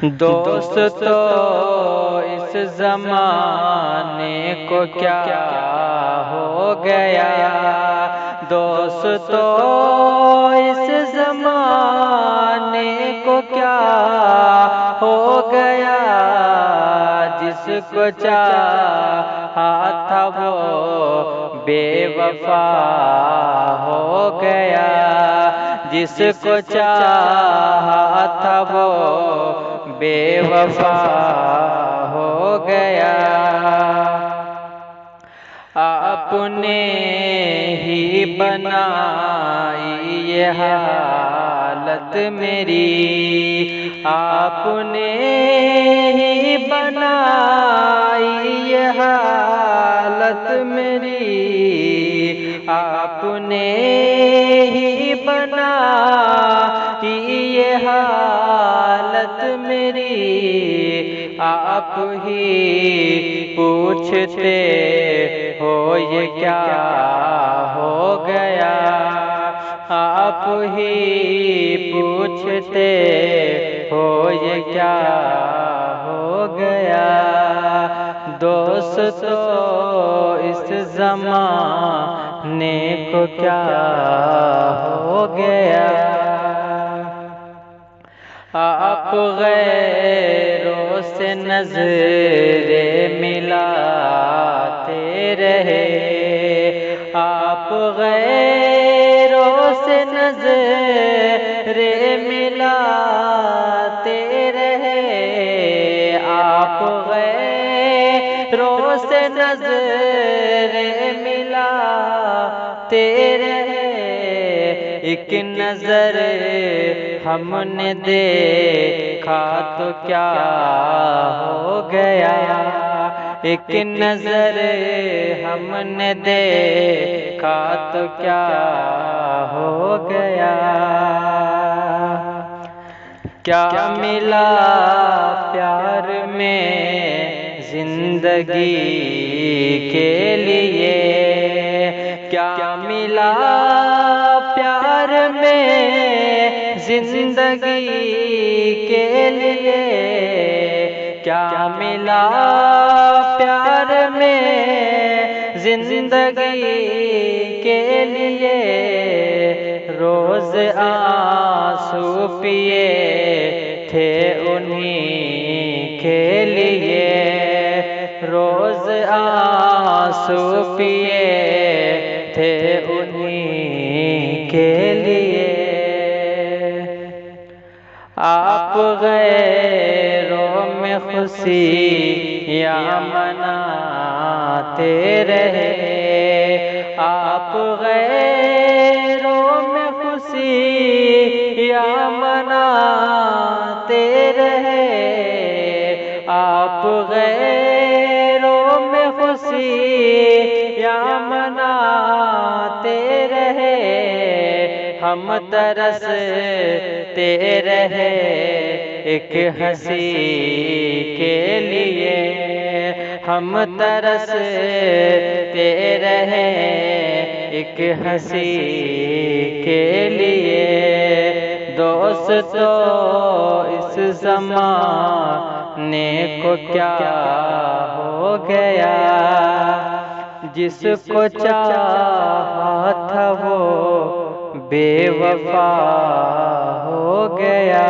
دوست تو اس زمانے کو کیا ہو گیا، دوست تو اس زمانے کو کیا ہو گیا، جس کو چاہا تھا وہ بے وفا ہو گیا، جس کو چاہا تھا وہ بے وفا ہو گیا۔ آپ نے ہی بنائی یہ حالت میری، آپ نے ہی بنائی یہ حالت میری، آپ نے ہی بنائی یہ حالت میری، آپ ہی پوچھتے ہو یہ کیا ہو گیا، آپ ہی پوچھتے ہو یہ کیا ہو گیا، دوست تو اس زمانے کو کیا ہو گیا۔ آپ غیروں سے نظریں ملاتے رہے، آپ غیروں سے نظریں ملاتے رہے، آپ غیروں سے نظریں ملاتے رہے، ایک نظر ہم نے دیکھا تو کیا ہو گیا، ایک نظر ہم نے دیکھا تو کیا ہو گیا، کیا ملا پیار میں زندگی کے لیے، کیا ملا پیار میں زندگی کے لیے، کیا ملا پیار میں زندگی کے لیے، روز آنسو پیے تھے انہی کے لیے، روز آنسو پیے تھے انہی کے لیے، آپ غیروں میں خوشیاں مناتے رہے، آپ غیروں میں خوشیاں مناتے رہے، آپ غیروں میں خوشیاں مناتے رہے، ہم ترستے رہے ایک ہنسی کے لیے، ہم ترستے رہے ایک ہنسی کے لیے، دوست تو اس زمانے کو کیا ہو گیا، جس کو چاہا تھا وہ بے وفا ہو گیا۔